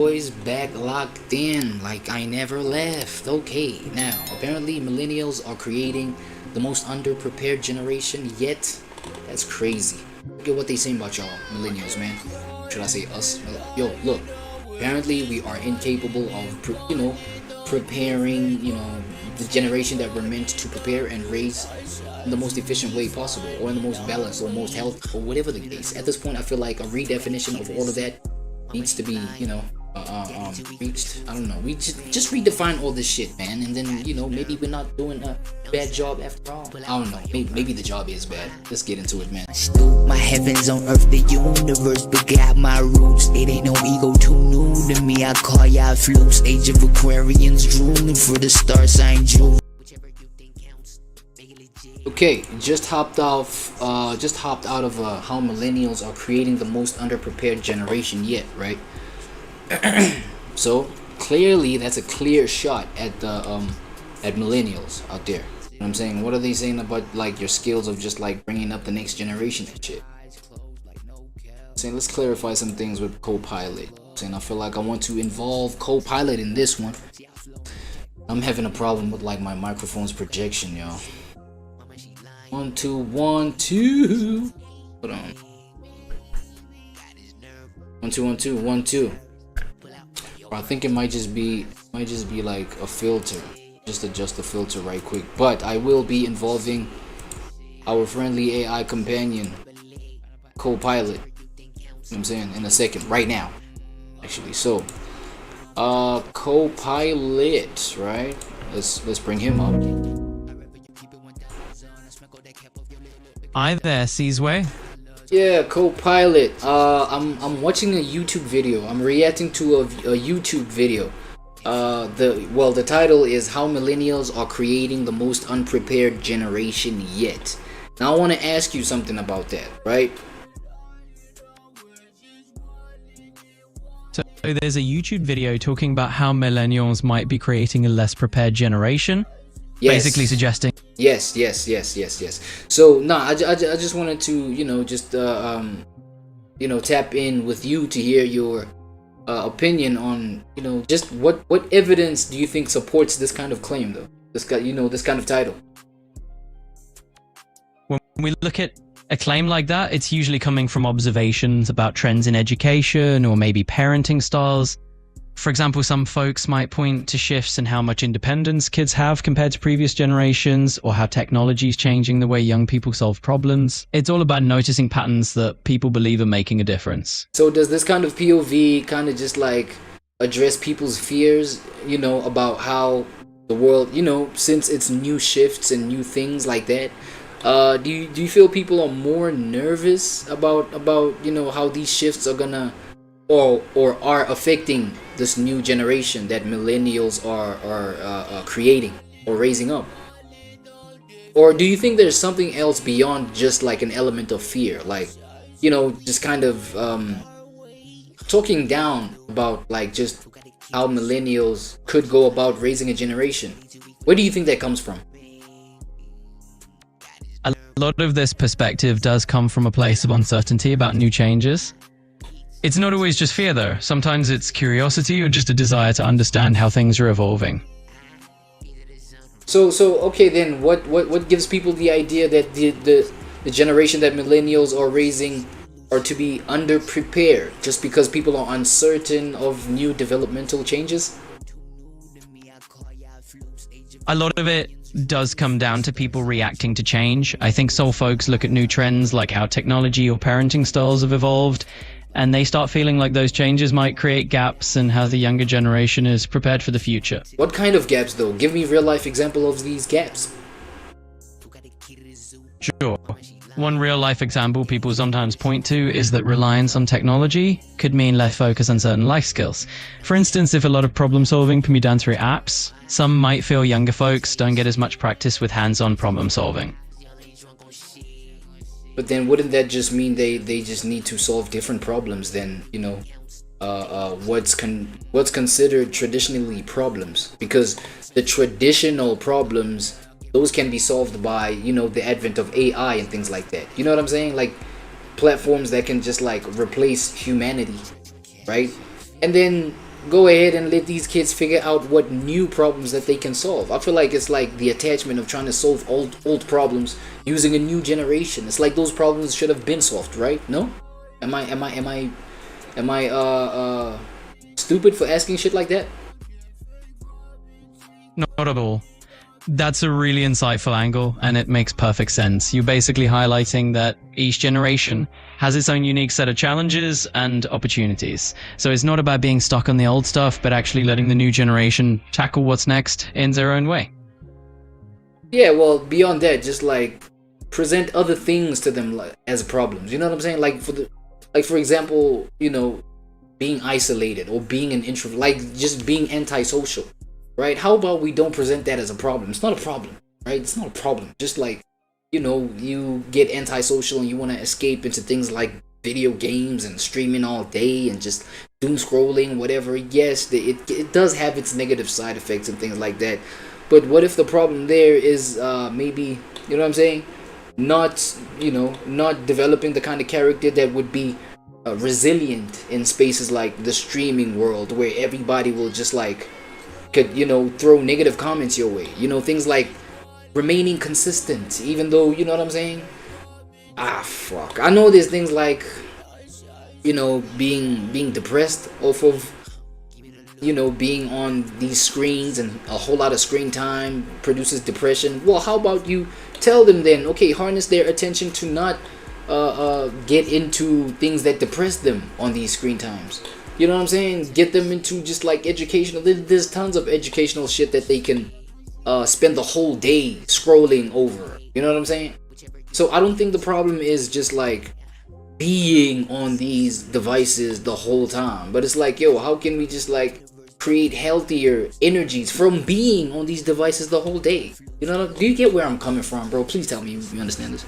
Boys back locked in like I never left. Okay, now apparently millennials are creating the most underprepared generation yet. That's crazy. Look at what they saying about y'all millennials, man. Should I say us? Yo, look. Apparently we are incapable of preparing, the generation that we're meant to prepare and raise in the most efficient way possible, or in the most balanced, or most health, or whatever the case. At this point, I feel like a redefinition of all of that needs to be, reached. I don't know. We just redefine all this shit, man, and then maybe we're not doing a bad job after all. I don't know. Maybe the job is bad. Let's get into it, man. My heavens on earth, the universe begat my roots. It ain't no ego too new to me. I call y'all flukes. Age of Aquarians drooling for the star sign June. Okay, just hopped out of how millennials are creating the most underprepared generation yet, right? So clearly that's a clear shot at the at millennials out there. You know what I'm saying? What are they saying about like your skills of just like bringing up the next generation and shit? Saying let's clarify some things with Copilot. Saying I feel like I want to involve Copilot in this one. I'm having a problem with like my microphone's projection, y'all. 1 2 1 2. Hold on. 1 2 1 2 1 2. I think it might just be like a filter. Just adjust the filter right quick. But I will be involving our friendly AI companion, Copilot. You know what I'm saying? In a second, right now. Actually, so Copilot, right? Let's bring him up. Hi there, Seasway. Yeah, Copilot. I'm watching a YouTube video. I'm reacting to a YouTube video. The title is How Millennials Are Creating the Most Unprepared Generation Yet. Now I want to ask you something about that, right? So there's a YouTube video talking about how millennials might be creating a less prepared generation. Yes. Basically suggesting. Yes. So I just wanted to tap in with you to hear your opinion on just what evidence do you think supports this kind of claim, though, this kind of title. When we look at a claim like that, it's usually coming from observations about trends in education or maybe parenting styles. For example, some folks might point to shifts in how much independence kids have compared to previous generations, or how technology is changing the way young people solve problems. It's all about noticing patterns that people believe are making a difference. So does this kind of POV kind of just like address people's fears, about how the world, since it's new shifts and new things like that? Do you feel people are more nervous about how these shifts are gonna or are affecting this new generation that millennials are creating or raising up? Or do you think there's something else beyond just like an element of fear, like just kind of talking down about like just how millennials could go about raising a generation? Where do you think that comes from? A lot of this perspective does come from a place of uncertainty about new changes. It's not always just fear, though. Sometimes it's curiosity or just a desire to understand how things are evolving. So okay, then what gives people the idea that the generation that millennials are raising are to be underprepared just because people are uncertain of new developmental changes? A lot of it does come down to people reacting to change. I think some folks look at new trends like how technology or parenting styles have evolved, and they start feeling like those changes might create gaps in how the younger generation is prepared for the future. What kind of gaps, though? Give me real life example of these gaps. Sure. One real life example people sometimes point to is that reliance on technology could mean less focus on certain life skills. For instance, if a lot of problem solving can be done through apps, some might feel younger folks don't get as much practice with hands-on problem solving. But then wouldn't that just mean they just need to solve different problems than what's considered traditionally problems? Because the traditional problems, those can be solved by the advent of AI and things like that. You know what I'm saying? Like platforms that can just like replace humanity, right? And then go ahead and let these kids figure out what new problems that they can solve. I feel like it's like the attachment of trying to solve old problems using a new generation. It's like those problems should have been solved, right? No? Am I stupid for asking shit like that? Not at all. That's a really insightful angle, and it makes perfect sense. You're basically highlighting that each generation has its own unique set of challenges and opportunities. So it's not about being stuck on the old stuff, but actually letting the new generation tackle what's next in their own way. Yeah, well, beyond that, just like present other things to them as problems. You know what I'm saying? Like for example, you know, being isolated or being an introvert, like just being antisocial. Right? How about we don't present that as a problem? It's not a problem, right? It's not a problem. Just like, you know, you get antisocial and you want to escape into things like video games and streaming all day and just doom scrolling, whatever. Yes, it does have its negative side effects and things like that. But what if the problem there is maybe, you know what I'm saying? Not, you know, not developing the kind of character that would be resilient in spaces like the streaming world where everybody will just like could, you know, throw negative comments your way, you know, things like remaining consistent even though, you know what I'm saying, fuck, I know there's things like, you know, being depressed off of, you know, being on these screens and a whole lot of screen time produces depression. Well, how about you tell them then, okay, harness their attention to not get into things that depress them on these screen times. You know what I'm saying? Get them into just like educational. There's tons of educational shit that they can spend the whole day scrolling over. You know what I'm saying? So I don't think the problem is just like being on these devices the whole time. But it's like, yo, how can we just like create healthier energies from being on these devices the whole day? You know, do you get where I'm coming from, bro? Please tell me you understand this.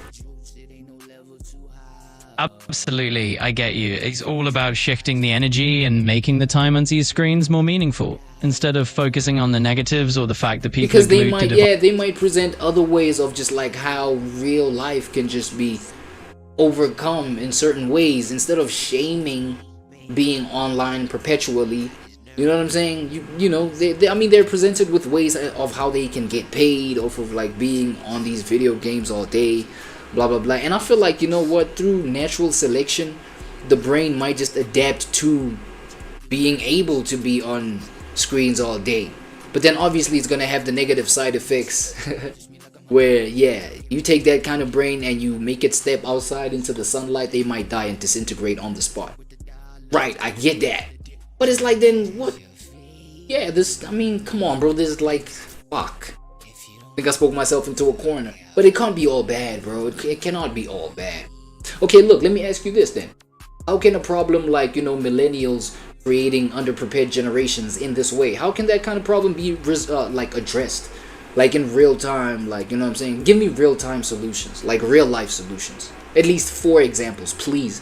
Absolutely, I get you. It's all about shifting the energy and making the time on these screens more meaningful instead of focusing on the negatives or the fact that people because they might, they might present other ways of just like how real life can just be overcome in certain ways instead of shaming being online perpetually. You know what I'm saying? You know, I mean, they're presented with ways of how they can get paid off of like being on these video games all day. Blah blah blah. And I feel like, you know what, through natural selection the brain might just adapt to being able to be on screens all day, but then obviously it's gonna have the negative side effects where, yeah, you take that kind of brain and you make it step outside into the sunlight, they might die and disintegrate on the spot. Right, I get that, but it's like, then what? Yeah, this, I mean, come on, bro, this is like, fuck. I think I spoke myself into a corner. But it can't be all bad, bro. It cannot be all bad. Okay, look, let me ask you this then. How can a problem like, you know, millennials creating underprepared generations in this way, how can that kind of problem be like addressed? Like in real time, like, you know what I'm saying? Give me real time solutions, like real life solutions. At least 4 examples, please.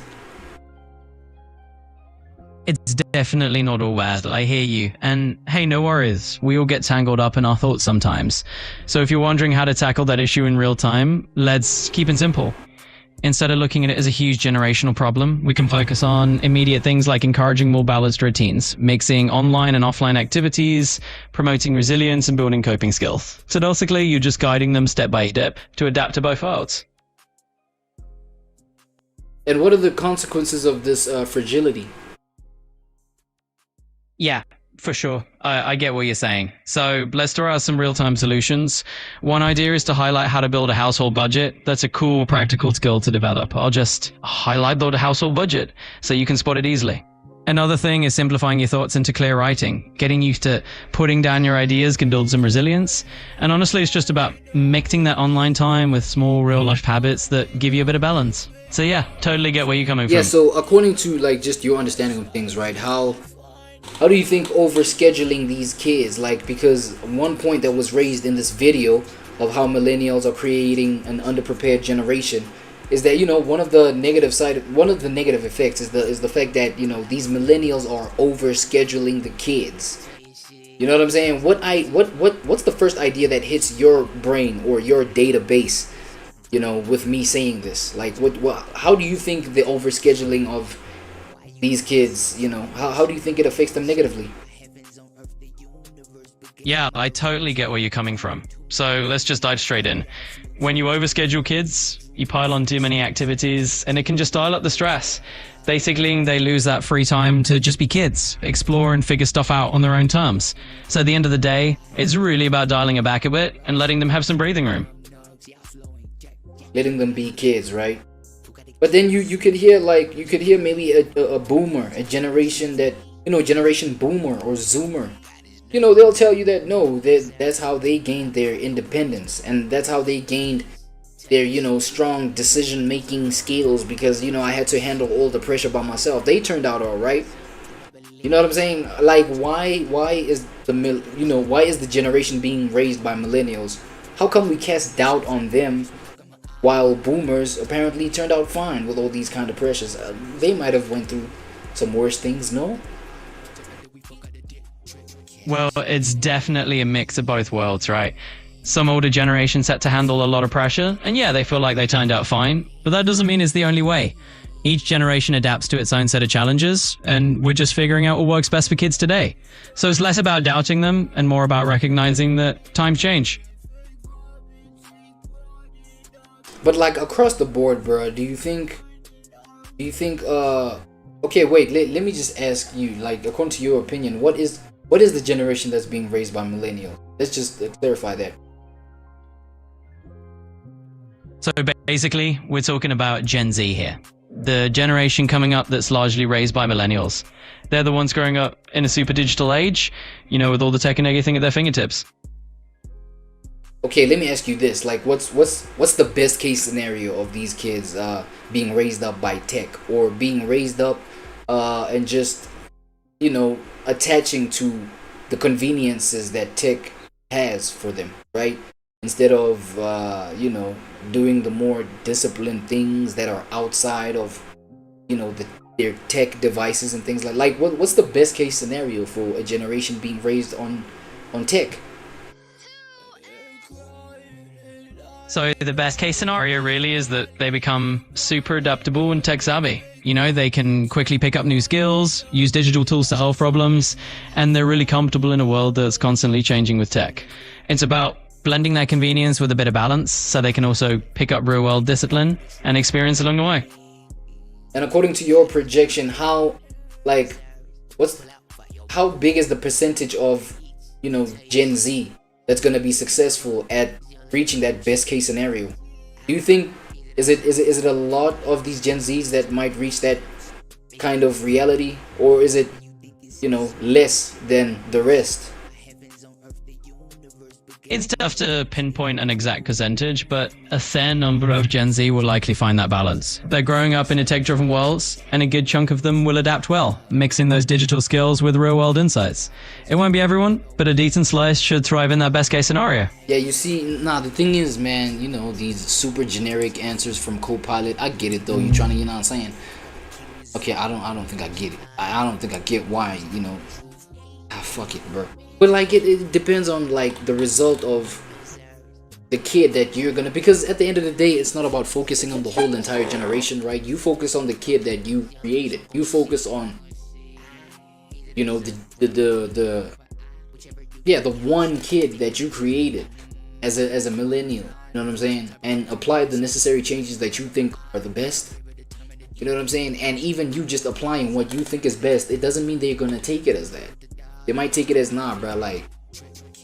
It's definitely not all bad, I hear you. And hey, no worries, we all get tangled up in our thoughts sometimes. So if you're wondering how to tackle that issue in real time, let's keep it simple. Instead of looking at it as a huge generational problem, we can focus on immediate things like encouraging more balanced routines, mixing online and offline activities, promoting resilience and building coping skills. So basically, you're just guiding them step by step to adapt to both worlds. And what are the consequences of this fragility? Yeah, for sure. I get what you're saying. So let's throw out some real-time solutions. One idea is to highlight how to build a household budget. That's a cool, practical skill to develop. I'll just highlight the household budget so you can spot it easily. Another thing is simplifying your thoughts into clear writing. Getting used to putting down your ideas can build some resilience. And honestly, it's just about mixing that online time with small real-life habits that give you a bit of balance. So yeah, totally get where you're coming from. Yeah, so according to like just your understanding of things, right? How do you think overscheduling these kids, like, because one point that was raised in this video of how millennials are creating an underprepared generation is that, you know, one of the negative effects is the fact that, you know, these millennials are overscheduling the kids. You know what I'm saying? What's the first idea that hits your brain or your database, you know, with me saying this? Like, how do you think the overscheduling of these kids, you know, how do you think it affects them negatively? Yeah, I totally get where you're coming from. So let's just dive straight in. When you overschedule kids, you pile on too many activities, and it can just dial up the stress. Basically, they lose that free time to just be kids, explore and figure stuff out on their own terms. So at the end of the day, it's really about dialing it back a bit and letting them have some breathing room. Letting them be kids, right? But then you could hear maybe a boomer, a generation that, you know, generation boomer or zoomer. You know, they'll tell you that no, that's how they gained their independence, and that's how they gained their, you know, strong decision making skills, because, you know, I had to handle all the pressure by myself. They turned out all right. You know what I'm saying? Like, why is the generation being raised by millennials? How come we cast doubt on them while boomers apparently turned out fine with all these kind of pressures? They might have went through some worse things, no? Well, it's definitely a mix of both worlds, right? Some older generations had to handle a lot of pressure, and yeah, they feel like they turned out fine, but that doesn't mean it's the only way. Each generation adapts to its own set of challenges, and we're just figuring out what works best for kids today. So it's less about doubting them and more about recognizing that times change. But like across the board, bro, do you think okay, wait, let me just ask you, like, according to your opinion, what is the generation that's being raised by millennials? Let's just clarify that. So basically, we're talking about Gen Z here. The generation coming up that's largely raised by millennials. They're the ones growing up in a super digital age, you know, with all the tech and everything at their fingertips. Okay, let me ask you this. Like, what's the best case scenario of these kids being raised up by tech, or being raised up and just, you know, attaching to the conveniences that tech has for them, right? Instead of, you know, doing the more disciplined things that are outside of, you know, their tech devices and things like what's the best case scenario for a generation being raised on tech? So the best case scenario really is that they become super adaptable and tech savvy. You know, they can quickly pick up new skills, use digital tools to solve problems, and they're really comfortable in a world that's constantly changing with tech. It's about blending that convenience with a bit of balance so they can also pick up real world discipline and experience along the way. And according to your projection, how big is the percentage of, you know, Gen Z that's going to be successful at reaching that best case scenario? Do you think is it a lot of these Gen Zs that might reach that kind of reality, or is it, you know, less than the rest? It's tough to pinpoint an exact percentage, but a fair number of Gen Z will likely find that balance. They're growing up in a tech-driven world, and a good chunk of them will adapt well, mixing those digital skills with real-world insights. It won't be everyone, but a decent slice should thrive in that best-case scenario. Yeah, you see, the thing is, man, you know, these super generic answers from Copilot, I get it, though. You're trying to, you know what I'm saying? Okay, I don't think I get it. I don't think I get why, you know. Fuck it, bro. But like it depends on like the result of the kid that you're gonna, because at the end of the day, it's not about focusing on the whole entire generation, right? You focus on the kid that you created. You focus on, you know, the one kid that you created as a millennial. You know what I'm saying? And apply the necessary changes that you think are the best. You know what I'm saying? And even you just applying what you think is best, it doesn't mean they're gonna take it as that. They might take it as, nah, bro, like,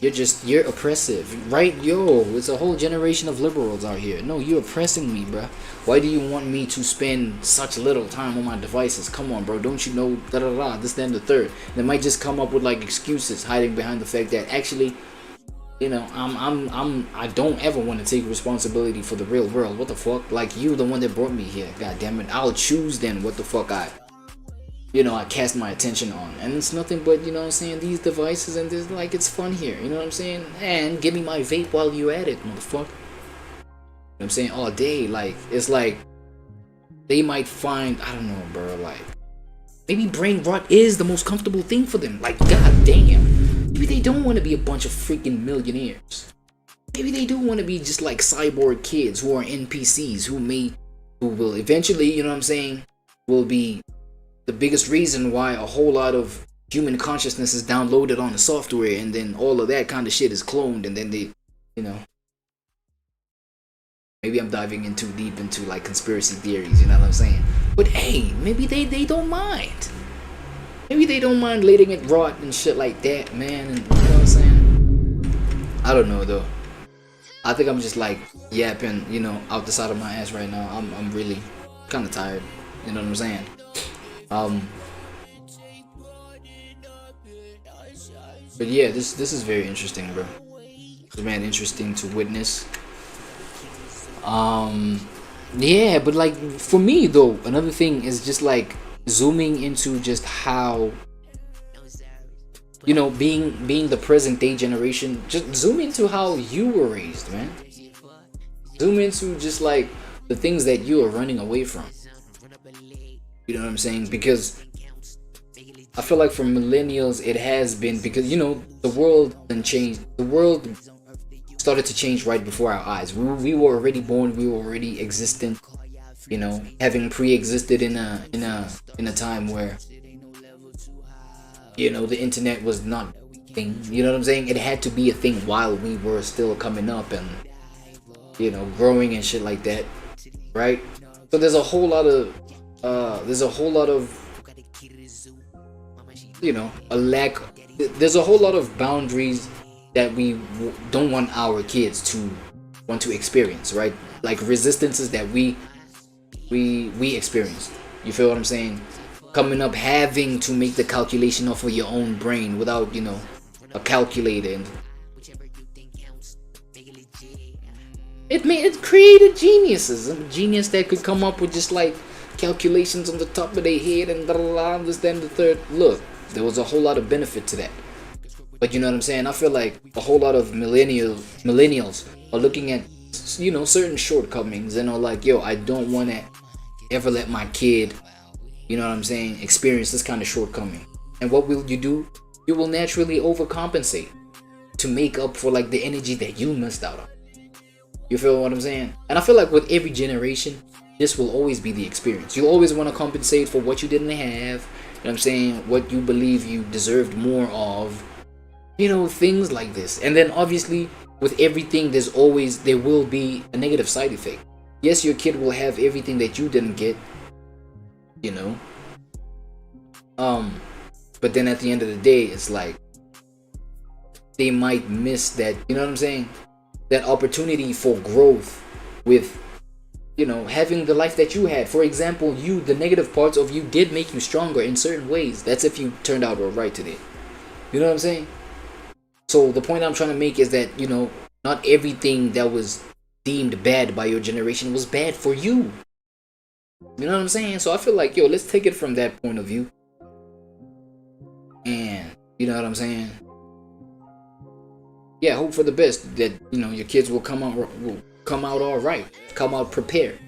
you're oppressive, right? Yo, it's a whole generation of liberals out here. No, you're oppressing me, bro. Why do you want me to spend such little time on my devices? Come on, bro, don't you know, this, then, the third. They might just come up with, like, excuses hiding behind the fact that, actually, you know, I don't ever want to take responsibility for the real world. What the fuck? Like, you the one that brought me here, god damn it. I'll choose then what the fuck I cast my attention on. And it's nothing but, you know what I'm saying, these devices, and this, like, it's fun here, you know what I'm saying? And give me my vape while you at it, motherfucker. You know what I'm saying? All day. Like, it's like they might find, I don't know, bro, like, maybe brain rot is the most comfortable thing for them. Like, god damn, maybe they don't want to be a bunch of freaking millionaires. Maybe they do want to be just like cyborg kids who are NPCs, who will eventually, you know what I'm saying, will be the biggest reason why a whole lot of human consciousness is downloaded on the software, and then all of that kind of shit is cloned, and then they, you know, maybe I'm diving in too deep into like conspiracy theories, you know what I'm saying? But hey, maybe they don't mind. Maybe they don't mind letting it rot and shit like that, man. And, you know what I'm saying? I don't know though. I think I'm just like yapping, you know, out the side of my ass right now. I'm really kind of tired. You know what I'm saying? But yeah, this is very interesting, bro. It's man interesting to witness. Yeah, but like for me though, another thing is just like zooming into just how, you know, being the present day generation, just zoom into how you were raised, man. Zoom into just like the things that you are running away from. You know what I'm saying? Because I feel like for millennials it has been, because, you know, the world and changed. The world started to change right before our eyes. We were already born, we were already existent, you know, having pre-existed in a time where, you know, the internet was not a thing. You know what I'm saying? It had to be a thing while we were still coming up and, you know, growing and shit like that, right? So there's a whole lot of you know, there's a whole lot of boundaries that we don't want our kids to want to experience, right? Like resistances that we experienced. You feel what I'm saying? Coming up having to make the calculation off of your own brain without, you know, a calculator. And it created geniuses, a genius that could come up with just like calculations on the top of their head and this, then the third. Look, there was a whole lot of benefit to that. But you know what I'm saying? I feel like a whole lot of millennials are looking at, you know, certain shortcomings and are like, yo, I don't want to ever let my kid, you know what I'm saying, experience this kind of shortcoming. And what will you do? You will naturally overcompensate to make up for like the energy that you missed out on. You feel what I'm saying? And I feel like with every generation, this will always be the experience. You'll always want to compensate for what you didn't have. You know what I'm saying? What you believe you deserved more of. You know, things like this. And then obviously with everything, there will be a negative side effect. Yes, your kid will have everything that you didn't get, you know. But then at the end of the day, it's like they might miss that, you know what I'm saying? That opportunity for growth with, you know, having the life that you had. For example, the negative parts of you did make you stronger in certain ways. That's if you turned out alright today. You know what I'm saying? So the point I'm trying to make is that, you know, not everything that was deemed bad by your generation was bad for you. You know what I'm saying? So I feel like, yo, let's take it from that point of view. And, you know what I'm saying? Yeah, hope for the best that, you know, your kids will come out all right, come out prepared.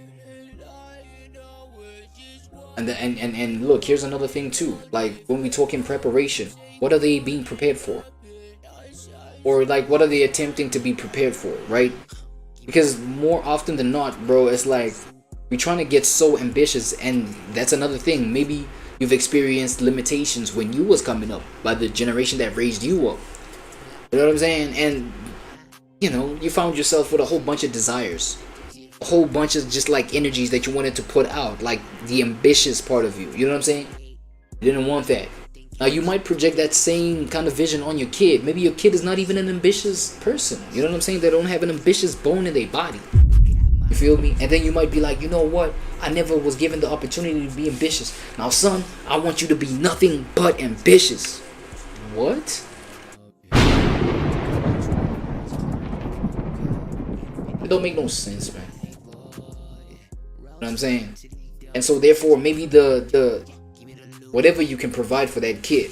And look, here's another thing too. Like when we talk in preparation, what are they being prepared for? Or like what are they attempting to be prepared for, right? Because more often than not, bro, it's like we're trying to get so ambitious, and that's another thing. Maybe you've experienced limitations when you was coming up by the generation that raised you up. You know what I'm saying? And, you know, you found yourself with a whole bunch of desires. A whole bunch of just like energies that you wanted to put out. Like the ambitious part of you. You know what I'm saying? You didn't want that. Now you might project that same kind of vision on your kid. Maybe your kid is not even an ambitious person. You know what I'm saying? They don't have an ambitious bone in their body. You feel me? And then you might be like, you know what? I never was given the opportunity to be ambitious. Now son, I want you to be nothing but ambitious. What? It don't make no sense, man. You know what I'm saying? And so therefore, maybe the whatever you can provide for that kid,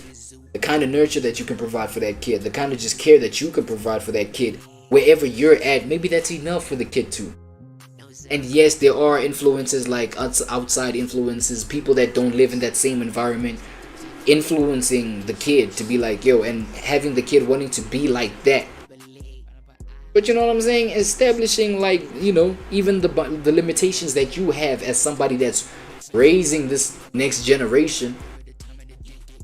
the kind of nurture that you can provide for that kid, the kind of just care that you can provide for that kid, wherever you're at, maybe that's enough for the kid too. And yes, there are influences like outside influences, people that don't live in that same environment, influencing the kid to be like, yo, and having the kid wanting to be like that. But you know what I'm saying? Establishing like, you know, even the limitations that you have as somebody that's raising this next generation.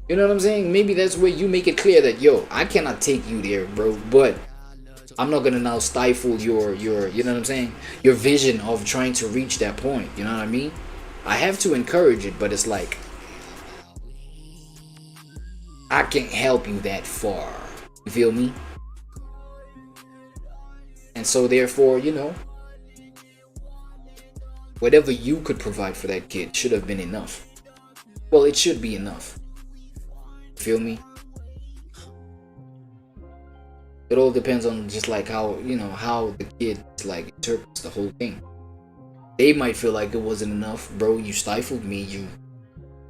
You know what I'm saying? Maybe that's where you make it clear that, yo, I cannot take you there, bro, but I'm not gonna now stifle your you know what I'm saying, your vision of trying to reach that point. You know what I mean? I have to encourage it, but it's like I can't help you that far. You feel me? And so therefore, you know, whatever you could provide for that kid should have been enough. Well, it should be enough. Feel me? It all depends on just like how, you know, how the kid like interprets the whole thing. They might feel like it wasn't enough, bro. You stifled me.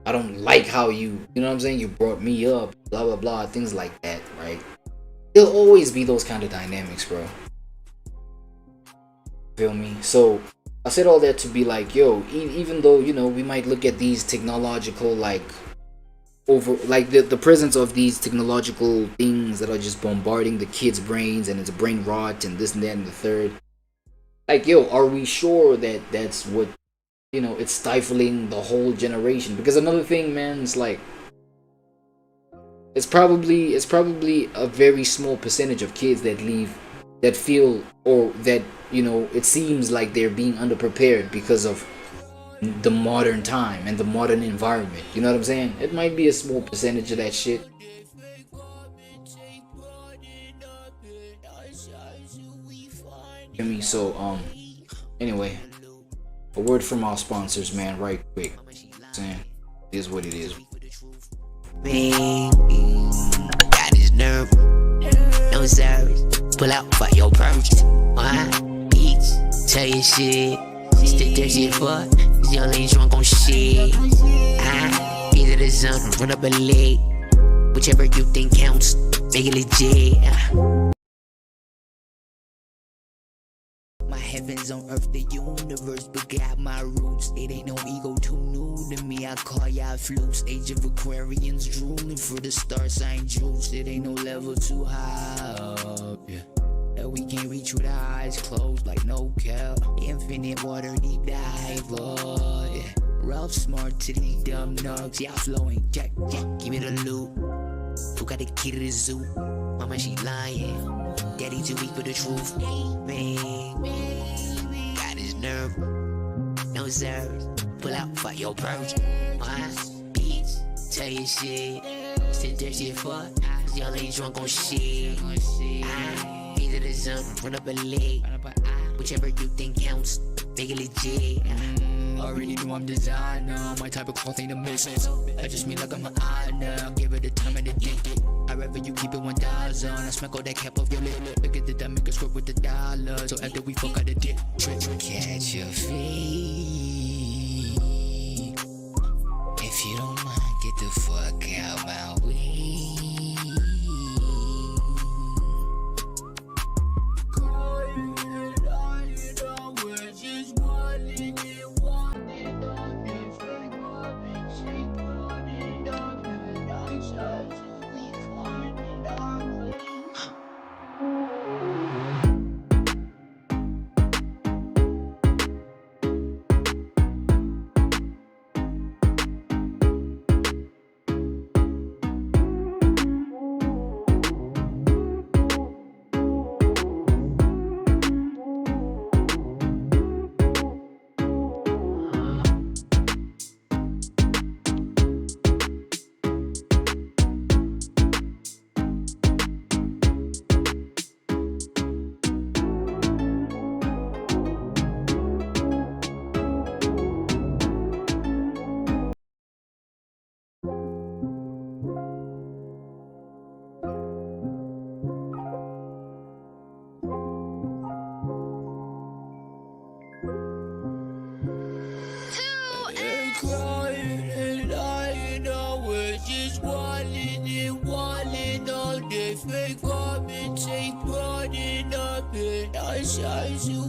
I don't like how you know what I'm saying, you brought me up, blah blah blah, things like that, right? There'll always be those kind of dynamics, bro. Feel me? So I said all that to be like, yo, even though, you know, we might look at these technological like the presence of these technological things that are just bombarding the kids' brains, and it's brain rot and this and that and the third. Like, yo, are we sure that that's what, you know, it's stifling the whole generation? Because another thing, man, it's like it's probably a very small percentage of kids that feel, or that, you know, it seems like they're being underprepared because of the modern time and the modern environment. You know what I'm saying? It might be a small percentage of that shit. So anyway, a word from our sponsors, man, right quick. Saying it is what it is. Man, got his nerve, no service. Pull out for your purchase. Each tell you shit. Stick that shit for. Young lady drunk on shit. Either the sun, run up a leg. Whichever you think counts, make it legit. My heavens on earth, the universe, but got my roots. It ain't no ego too new to me. I call y'all flukes. Age of Aquarians drooling for the star sign juice. It ain't no level too high up, yeah, that we can't reach with our eyes closed, like no cap. Infinite water deep dive, yeah. Rough smart to these dumb nugs, y'all flowing, jack, give me the loot. Who got the key to the zoo? Mama, she lying. Daddy too weak for the truth. Man, got his nerve, no service. Pull out for your purge. Beach, tell you shit. Sit there, shit fuck. Young lady drunk on shit. Either the sun, run up a leg. Whichever you think counts, make it legit. Already know I'm designer. My type of cloth ain't a misfit. I just mean like I'm an honor. Give it the time and the dick. I'd rather you keep it 1,000. I smack all that cap off your lip. Look at the dumb, make a script with the dollar. So after we fuck out the dick, catch your feet. If you don't mind, get the fuck out my way.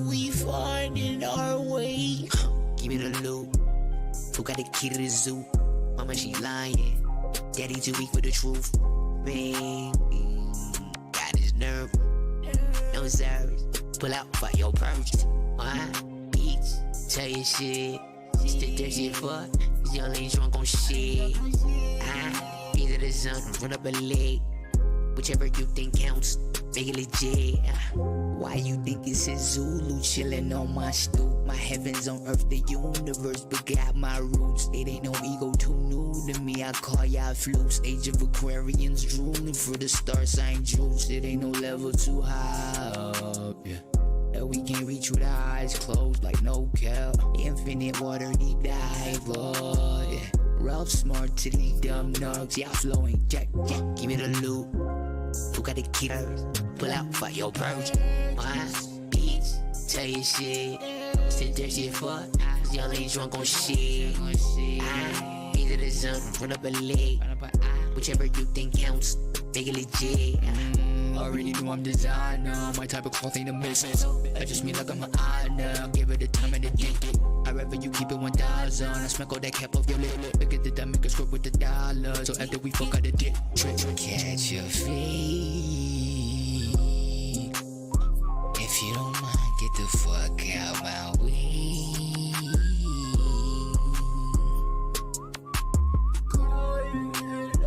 We finding our way. Give me the loot. Who got the key to the zoo? Mama, she lying. Daddy too weak for the truth. Man, got his nerve, no service. Pull out for your purchase. Beach, tell you shit. Stick that shit for. Young lady drunk on shit. Either the zone, run up a leg. Whichever you think counts, make it legit. Why you think it's a Zulu chillin' on my stoop? My heavens on earth, the universe, but got my roots. It ain't no ego too new to me, I call y'all flukes. Age of Aquarians drooling for the star sign juice. It ain't no level too high up, yeah, that we can't reach with our eyes closed, like no cap. Infinite water deep dive, yeah. Ralph smart to these dumb nugs, y'all flowing, jack, give me the loot. Who got the key? Pull out for your purge. My beats, tell you shit. Sit there, shit, fuck. Y'all ain't drunk on shit. Either the zone, run up a leg. Whichever you think counts, make it legit. Already know I'm designer. My type of cloth ain't a misfit. I just mean like I'm an honor. Give it the time and the dick. I'd rather you keep it 1,000. I smack all that cap off your lip. Look at the dumb, make a script with the dollar. So after we fuck out the dick, trick, catch your fade. If you don't mind, get the fuck out my